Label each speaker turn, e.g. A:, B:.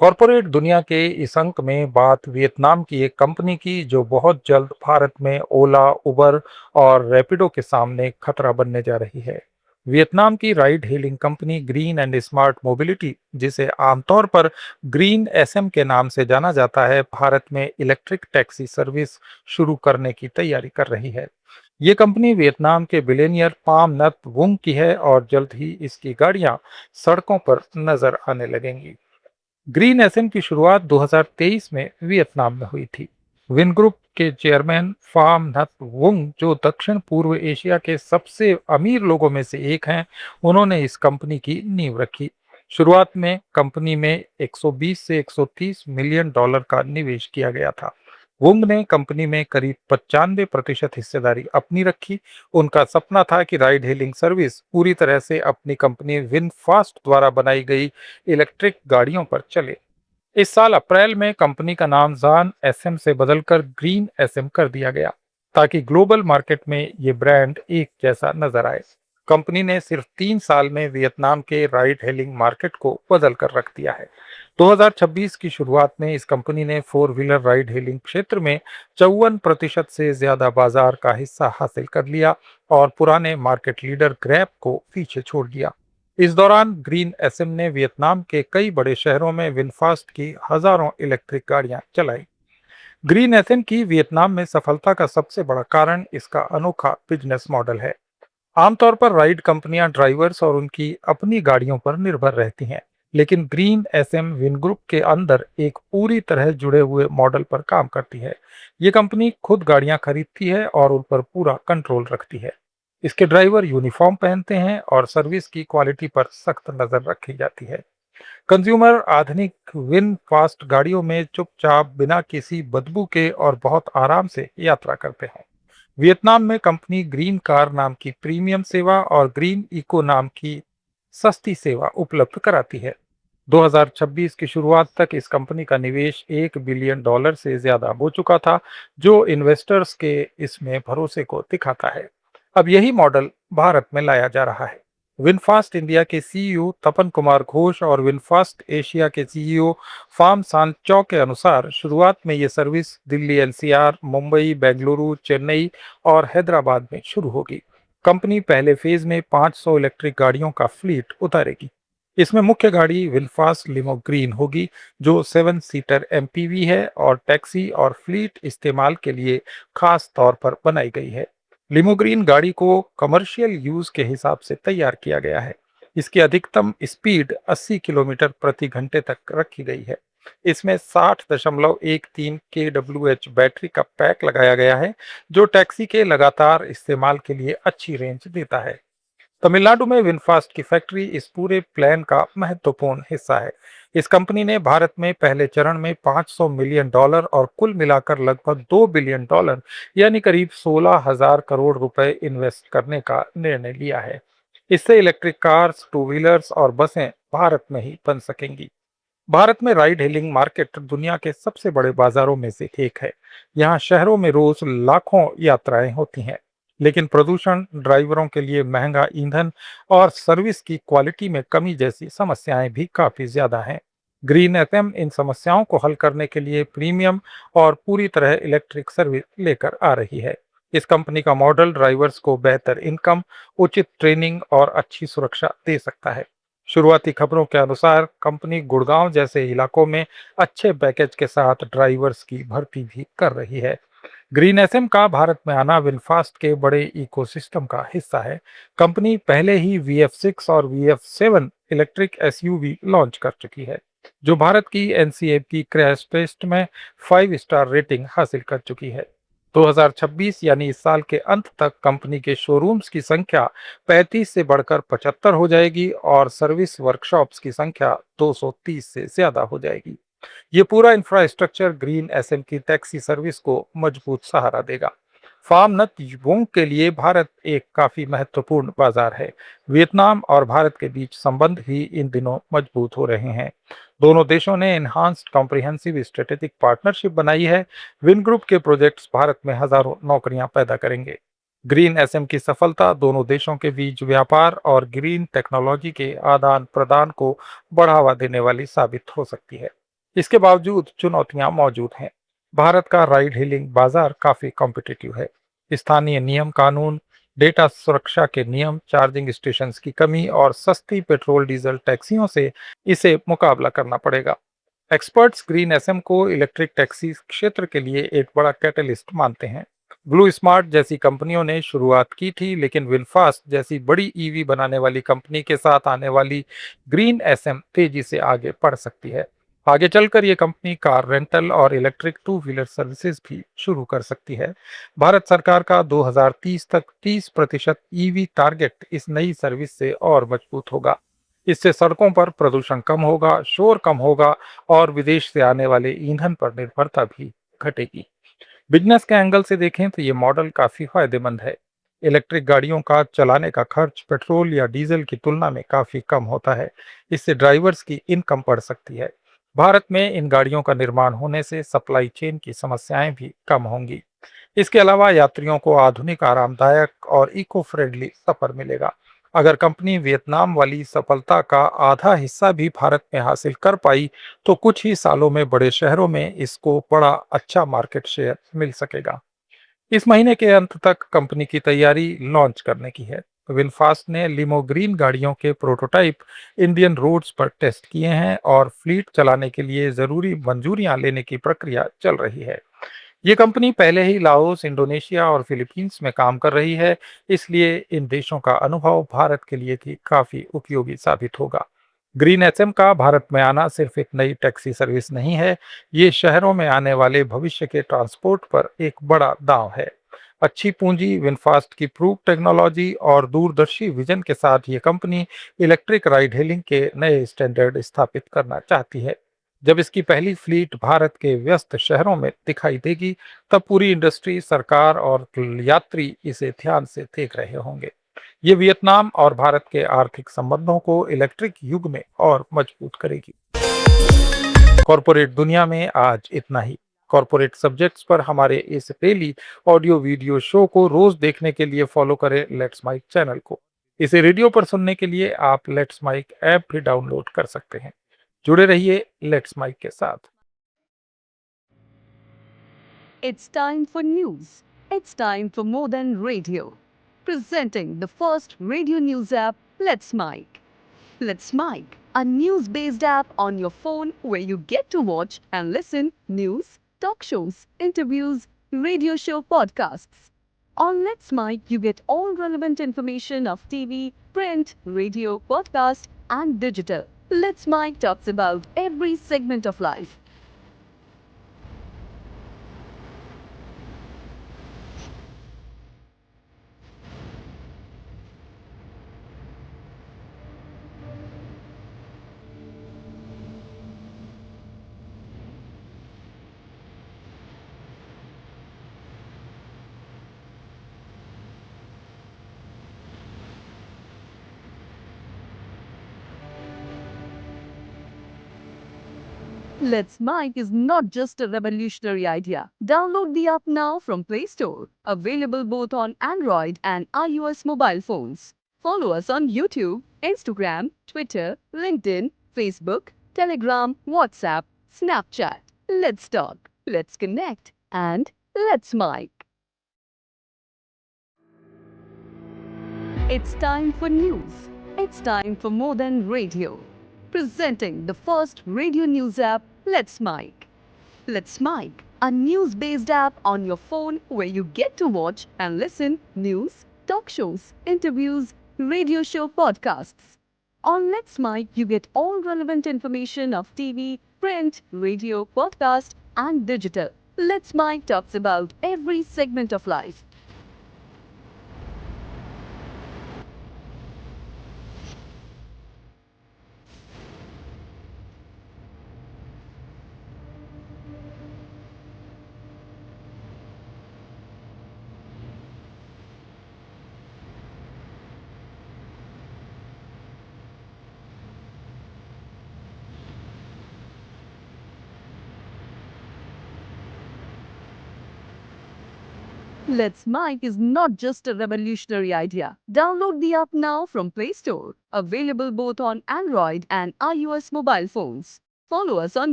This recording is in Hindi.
A: कॉरपोरेट दुनिया के इस अंक में बात वियतनाम की एक कंपनी की जो बहुत जल्द भारत में ओला, उबर और रैपिडो के सामने खतरा बनने जा रही है। वियतनाम की ride hailing company green and smart mobility, जिसे आमतौर पर ग्रीन एसएम के नाम से जाना जाता है, भारत में इलेक्ट्रिक टैक्सी सर्विस शुरू करने की तैयारी कर रही है। ये कंपनी वियतनाम के बिलियनियर पाम नत वुंग की है और जल्द ही इसकी गाड़ियां सड़कों पर नजर आने लगेंगी। ग्रीन एसएम की शुरुआत 2023 में वियतनाम में हुई थी। विन ग्रुप के चेयरमैन फाम नत वुंग, जो दक्षिण पूर्व एशिया के सबसे अमीर लोगों में से एक हैं, उन्होंने इस कंपनी की नींव रखी। शुरुआत में कंपनी में 120 से 130 मिलियन डॉलर का निवेश किया गया था। वुंग ने कंपनी में करीब 95% हिस्सेदारी अपनी रखी। उनका सपना था कि राइड हेलिंग सर्विस पूरी तरह से अपनी कंपनी विनफास्ट द्वारा बनाई गई इलेक्ट्रिक गाड़ियों पर चले। इस साल अप्रैल में कंपनी का नाम जान एसएम से बदलकर ग्रीन एसएम कर दिया गया, ताकि ग्लोबल मार्केट में ये ब्रांड एक जैसा नजर आए। कंपनी ने सिर्फ 3 साल में वियतनाम के राइड हेलिंग मार्केट को बदल कर रख दिया है। 2026 की शुरुआत में इस कंपनी ने फोर व्हीलर राइड हेलिंग क्षेत्र में 54% से ज्यादा बाजार का हिस्सा हासिल कर लिया और पुराने मार्केट लीडर ग्रैब को पीछे छोड़ दिया। इस दौरान ग्रीन एसएम ने वियतनाम के कई बड़े शहरों में विनफास्ट की हजारों इलेक्ट्रिक गाड़ियां चलाई। ग्रीन एसएम की वियतनाम में सफलता का सबसे बड़ा कारण इसका अनोखा बिजनेस मॉडल है। आमतौर पर राइड कंपनियां ड्राइवर्स और उनकी अपनी गाड़ियों पर निर्भर रहती हैं, लेकिन ग्रीन एसएम विन ग्रुप के अंदर एक पूरी तरह जुड़े हुए मॉडल पर काम करती है। ये कंपनी खुद गाड़ियां खरीदती है और उन पर पूरा कंट्रोल रखती है। इसके ड्राइवर यूनिफॉर्म पहनते हैं और सर्विस की क्वालिटी पर सख्त नजर रखी जाती है। कंज्यूमर आधुनिक विन फास्ट गाड़ियों में चुपचाप, बिना किसी बदबू के और बहुत आराम से यात्रा करते हैं। वियतनाम में कंपनी ग्रीन कार नाम की प्रीमियम सेवा और ग्रीन इको नाम की सस्ती सेवा उपलब्ध कराती है। 2026 की शुरुआत तक इस कंपनी का निवेश $1 बिलियन से ज्यादा हो चुका था, जो इन्वेस्टर्स के इसमें भरोसे को दिखाता है। अब यही मॉडल भारत में लाया जा रहा है। विनफास्ट इंडिया के सीईओ तपन कुमार घोष और विनफास्ट एशिया के सीईओ फार्म सांगचौ के अनुसार शुरुआत में ये सर्विस दिल्ली एनसीआर, मुंबई, बेंगलुरु, चेन्नई और हैदराबाद में शुरू होगी। कंपनी पहले फेज में 500 इलेक्ट्रिक गाड़ियों का फ्लीट उतारेगी। इसमें मुख्य गाड़ी विनफास्ट लिमो ग्रीन होगी, जो 7 सीटर एमपीवी है और टैक्सी और फ्लीट इस्तेमाल के लिए खास तौर पर बनाई गई है। लिमो ग्रीन गाड़ी को कमर्शियल यूज के हिसाब से तैयार किया गया है। इसकी अधिकतम स्पीड 80 किलोमीटर प्रति घंटे तक रखी गई है। इसमें 60.13 kWh बैटरी का पैक लगाया गया है, जो टैक्सी के लगातार इस्तेमाल के लिए अच्छी रेंज देता है। तमिलनाडु में विनफास्ट की फैक्ट्री इस पूरे प्लान का महत्वपूर्ण हिस्सा है। इस कंपनी ने भारत में पहले चरण में $500 मिलियन और कुल मिलाकर लगभग $2 बिलियन, यानी करीब 16,000 करोड़ रुपए इन्वेस्ट करने का निर्णय लिया है। इससे इलेक्ट्रिक कार्स, टू व्हीलर्स और बसें भारत में ही बन सकेंगी। भारत में राइड हेलिंग मार्केट दुनिया के सबसे बड़े बाजारों में से एक है। यहाँ शहरों में रोज लाखों यात्राएं होती हैं, लेकिन प्रदूषण, ड्राइवरों के लिए महंगा ईंधन और सर्विस की क्वालिटी में कमी जैसी समस्याएं भी काफी ज्यादा हैं। ग्रीन एफएम इन समस्याओं को हल करने के लिए प्रीमियम और पूरी तरह इलेक्ट्रिक सर्विस लेकर आ रही है। इस कंपनी का मॉडल ड्राइवर्स को बेहतर इनकम, उचित ट्रेनिंग और अच्छी सुरक्षा दे सकता है। शुरुआती खबरों के अनुसार कंपनी गुड़गांव जैसे इलाकों में अच्छे पैकेज के साथ ड्राइवर्स की भर्ती भी कर रही है। ग्रीन एसएम का भारत में आना विनफास्ट के बड़े इकोसिस्टम का हिस्सा है। कंपनी पहले ही VF6 और VF7 इलेक्ट्रिक एसयूवी लॉन्च कर चुकी है, जो भारत की एनसीएपी क्रैश टेस्ट में 5 स्टार रेटिंग हासिल कर चुकी है। 2026 यानी इस साल के अंत तक कंपनी के शोरूम्स की संख्या 35 से बढ़कर 75 हो जाएगी और सर्विस वर्कशॉप्स की संख्या 230 से ज्यादा हो जाएगी। ये पूरा इंफ्रास्ट्रक्चर ग्रीन एसएम की टैक्सी सर्विस को मजबूत सहारा देगा। फार्म नत युगों के लिए भारत एक काफी महत्वपूर्ण बाजार है। वियतनाम और भारत के बीच संबंध भी इन दिनों मजबूत हो रहे हैं। दोनों देशों ने एनहांस्ड कॉम्प्रिहेंसिव स्ट्रेटेजिक पार्टनरशिप बनाई है। विन ग्रुप के प्रोजेक्ट्स भारत में हजारों नौकरियां पैदा करेंगे। ग्रीन एसएम की सफलता दोनों देशों के बीच व्यापार और ग्रीन टेक्नोलॉजी के आदान प्रदान को बढ़ावा देने वाली साबित हो सकती है। इसके बावजूद चुनौतियां मौजूद हैं। भारत का राइड हीलिंग बाजार काफी कॉम्पिटिटिव है। स्थानीय नियम कानून, डेटा सुरक्षा के नियम, चार्जिंग स्टेशंस की कमी और सस्ती पेट्रोल डीजल टैक्सियों से इसे मुकाबला करना पड़ेगा। एक्सपर्ट्स ग्रीन एसएम को इलेक्ट्रिक टैक्सी क्षेत्र के लिए एक बड़ा कैटलिस्ट मानते हैं। ब्लू स्मार्ट जैसी कंपनियों ने शुरुआत की थी, लेकिन विलफास्ट जैसी बड़ी ईवी बनाने वाली कंपनी के साथ आने वाली ग्रीन एसएम तेजी से आगे बढ़ सकती है। आगे चलकर ये कंपनी कार रेंटल और इलेक्ट्रिक टू व्हीलर सर्विसेज भी शुरू कर सकती है। भारत सरकार का 2030 तक 30% ईवी टारगेट इस नई सर्विस से और मजबूत होगा। इससे सड़कों पर प्रदूषण कम होगा, शोर कम होगा और विदेश से आने वाले ईंधन पर निर्भरता भी घटेगी। बिजनेस के एंगल से देखें तो ये मॉडल काफी फायदेमंद है। इलेक्ट्रिक गाड़ियों का चलाने का खर्च पेट्रोल या डीजल की तुलना में काफी कम होता है। इससे ड्राइवर्स की इनकम बढ़ सकती है। भारत में इन गाड़ियों का निर्माण होने से सप्लाई चेन की समस्याएं भी कम होंगी। इसके अलावा यात्रियों को आधुनिक, आरामदायक और इको फ्रेंडली सफर मिलेगा। अगर कंपनी वियतनाम वाली सफलता का आधा हिस्सा भी भारत में हासिल कर पाई, तो कुछ ही सालों में बड़े शहरों में इसको बड़ा अच्छा मार्केट शेयर मिल सकेगा। इस महीने के अंत तक कंपनी की तैयारी लॉन्च करने की है। विनफास्ट ने लिमो ग्रीन गाड़ियों के प्रोटोटाइप इंडियन रोड्स पर टेस्ट किए हैं और फ्लीट चलाने के लिए जरूरी मंजूरियां लेने की प्रक्रिया चल रही है। ये कंपनी पहले ही लाओस, इंडोनेशिया और फिलीपींस में काम कर रही है, इसलिए इन देशों का अनुभव भारत के लिए भी काफी उपयोगी साबित होगा। ग्रीन एचएम का भारत में आना सिर्फ एक नई टैक्सी सर्विस नहीं है, ये शहरों में आने वाले भविष्य के ट्रांसपोर्ट पर एक बड़ा दांव है। अच्छी पूंजी, विनफास्ट की प्रूव टेक्नोलॉजी और दूरदर्शी विजन के साथ ये कंपनी इलेक्ट्रिक राइड हेलिंग के नए स्टैंडर्ड स्थापित करना चाहती है। जब इसकी पहली फ्लीट भारत के व्यस्त शहरों में दिखाई देगी, तब पूरी इंडस्ट्री, सरकार और यात्री इसे ध्यान से देख रहे होंगे। ये वियतनाम और भारत के आर्थिक संबंधों को इलेक्ट्रिक युग में और मजबूत करेगी। कॉरपोरेट दुनिया में आज इतना ही। कॉरपोरेट सब्जेक्ट्स पर हमारे इस डेली ऑडियो वीडियो शो को रोज देखने के लिए फॉलो करें लेट्स माइक चैनल को। इसे रेडियो पर सुनने के लिए आप लेट्स माइक ऐप भी डाउनलोड कर सकते हैं। जुड़े रहिए लेट्स माइक के साथ।
B: It's time for news. It's time for more than radio. Presenting the first radio news app, Let's Mike. Let's Mike, a news based app on your phone where you get to watch and listen news, talk shows, interviews, radio show podcasts. On Let's Mike, you get all relevant information of TV, print, radio, podcast, and digital. Let's Mike talks about every segment of life. Let's Mic is not just a revolutionary idea. Download the app now from Play Store. Available both on Android and iOS mobile phones. Follow us on YouTube, Instagram, Twitter, LinkedIn, Facebook, Telegram, WhatsApp, Snapchat. Let's talk, let's connect, and let's mic. It's time for news. It's time for more than radio. Presenting the first radio news app, Let's Mic. Let's Mic, a news based app on your phone where you get to watch and listen news, talk shows, interviews, radio show podcasts. On Let's Mic, you get all relevant information of TV, print, radio, podcast, and digital. Let's Mic talks about every segment of life. Let's Mic is not just a revolutionary idea. Download the app now from Play Store. Available both on Android and iOS mobile phones. Follow us on